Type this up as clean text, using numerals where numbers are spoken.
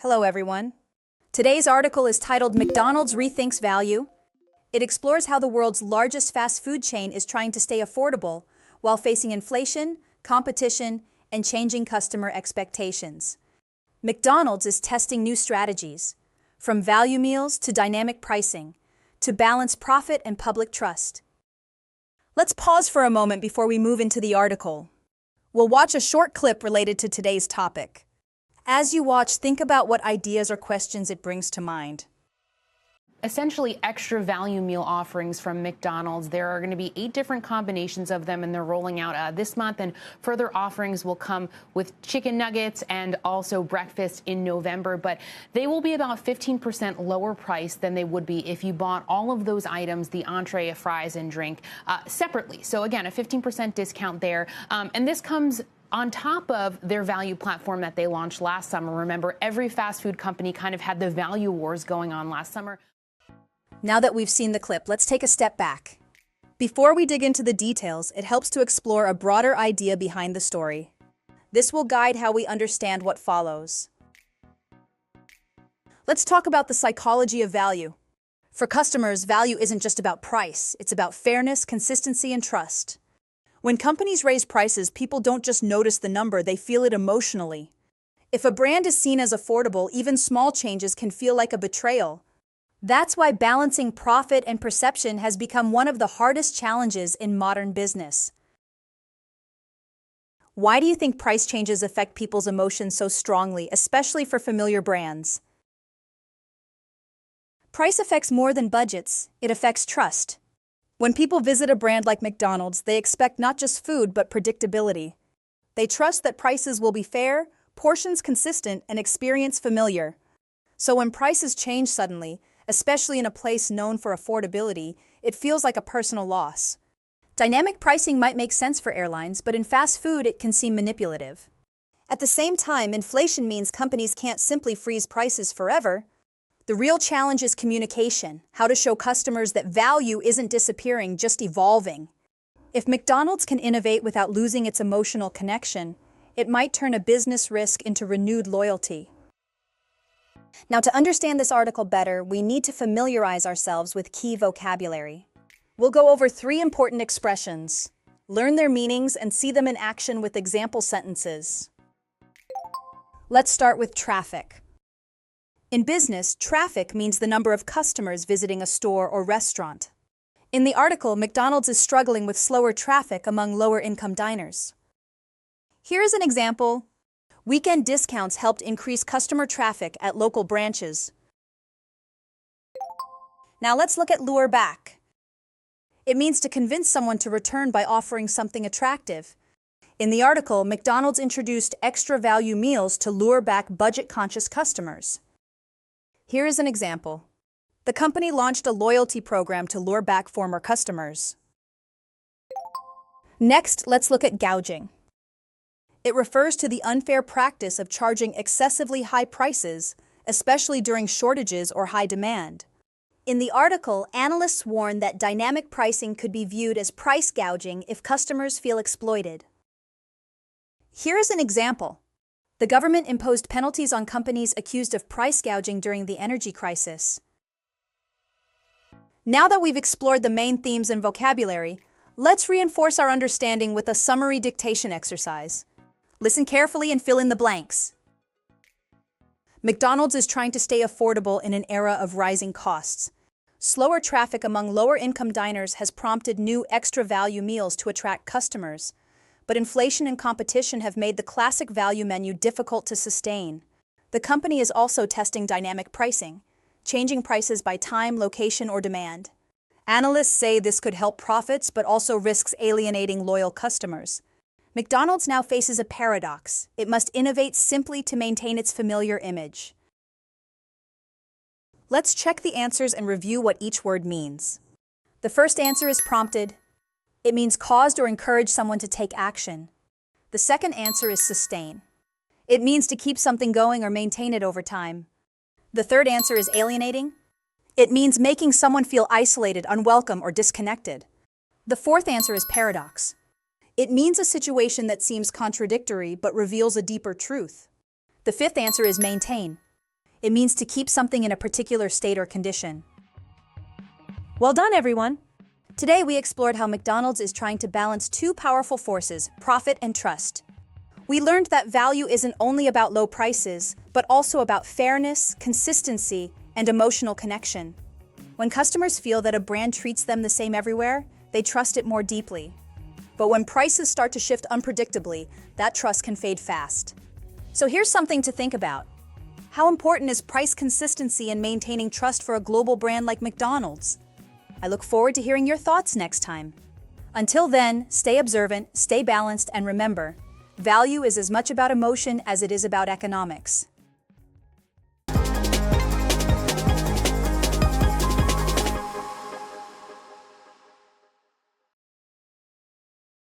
Hello, everyone. Today's article is titled McDonald's Rethinks Value. It explores how the world's largest fast food chain is trying to stay affordable while facing inflation, competition, and changing customer expectations. McDonald's is testing new strategies, from value meals to dynamic pricing, to balance profit and public trust. Let's pause for a moment before we move into the article. We'll watch a short clip related to today's topic. As you watch, think about what ideas or questions it brings to mind. Essentially extra value meal offerings from McDonald's. There are going to be 8 different combinations of them, and they're rolling out this month, and further offerings will come with chicken nuggets and also breakfast in November, but they will be about 15% lower price than they would be if you bought all of those items, the entree, fries, and drink, separately. So again, a 15% discount there, and this comes on top of their value platform that they launched last summer. Remember, every fast food company kind of had the value wars going on last summer. Now that we've seen the clip, let's take a step back. Before we dig into the details, it helps to explore a broader idea behind the story. This will guide how we understand what follows. Let's talk about the psychology of value. For customers, value isn't just about price, it's about fairness, consistency, and trust. When companies raise prices, people don't just notice the number, they feel it emotionally. If a brand is seen as affordable, even small changes can feel like a betrayal. That's why balancing profit and perception has become one of the hardest challenges in modern business. Why do you think price changes affect people's emotions so strongly, especially for familiar brands? Price affects more than budgets, it affects trust. When people visit a brand like McDonald's, they expect not just food but predictability. They trust that prices will be fair, portions consistent, and experience familiar. So when prices change suddenly, especially in a place known for affordability, it feels like a personal loss. Dynamic pricing might make sense for airlines, but in fast food it can seem manipulative. At the same time, inflation means companies can't simply freeze prices forever. The real challenge is communication, how to show customers that value isn't disappearing, just evolving. If McDonald's can innovate without losing its emotional connection, it might turn a business risk into renewed loyalty. Now, to understand this article better, we need to familiarize ourselves with key vocabulary. We'll go over 3 important expressions, learn their meanings, and see them in action with example sentences. Let's start with traffic. In business, traffic means the number of customers visiting a store or restaurant. In the article, McDonald's is struggling with slower traffic among lower-income diners. Here's an example. Weekend discounts helped increase customer traffic at local branches. Now let's look at lure back. It means to convince someone to return by offering something attractive. In the article, McDonald's introduced extra value meals to lure back budget-conscious customers. Here is an example. The company launched a loyalty program to lure back former customers. Next, let's look at gouging. It refers to the unfair practice of charging excessively high prices, especially during shortages or high demand. In the article, analysts warn that dynamic pricing could be viewed as price gouging if customers feel exploited. Here is an example. The government imposed penalties on companies accused of price gouging during the energy crisis. Now that we've explored the main themes and vocabulary, let's reinforce our understanding with a summary dictation exercise. Listen carefully and fill in the blanks. McDonald's is trying to stay affordable in an era of rising costs. Slower traffic among lower-income diners has prompted new extra value meals to attract customers, but inflation and competition have made the classic value menu difficult to sustain. The company is also testing dynamic pricing, changing prices by time, location, or demand. Analysts say this could help profits but also risks alienating loyal customers. McDonald's now faces a paradox. It must innovate simply to maintain its familiar image. Let's check the answers and review what each word means. The first answer is prompted. It means caused or encouraged someone to take action. The second answer is sustain. It means to keep something going or maintain it over time. The third answer is alienating. It means making someone feel isolated, unwelcome, or disconnected. The fourth answer is paradox. It means a situation that seems contradictory but reveals a deeper truth. The fifth answer is maintain. It means to keep something in a particular state or condition. Well done, everyone! Today we explored how McDonald's is trying to balance two powerful forces, profit and trust. We learned that value isn't only about low prices, but also about fairness, consistency, and emotional connection. When customers feel that a brand treats them the same everywhere, they trust it more deeply. But when prices start to shift unpredictably, that trust can fade fast. So here's something to think about. How important is price consistency in maintaining trust for a global brand like McDonald's? I look forward to hearing your thoughts next time. Until then, stay observant, stay balanced, and remember, value is as much about emotion as it is about economics.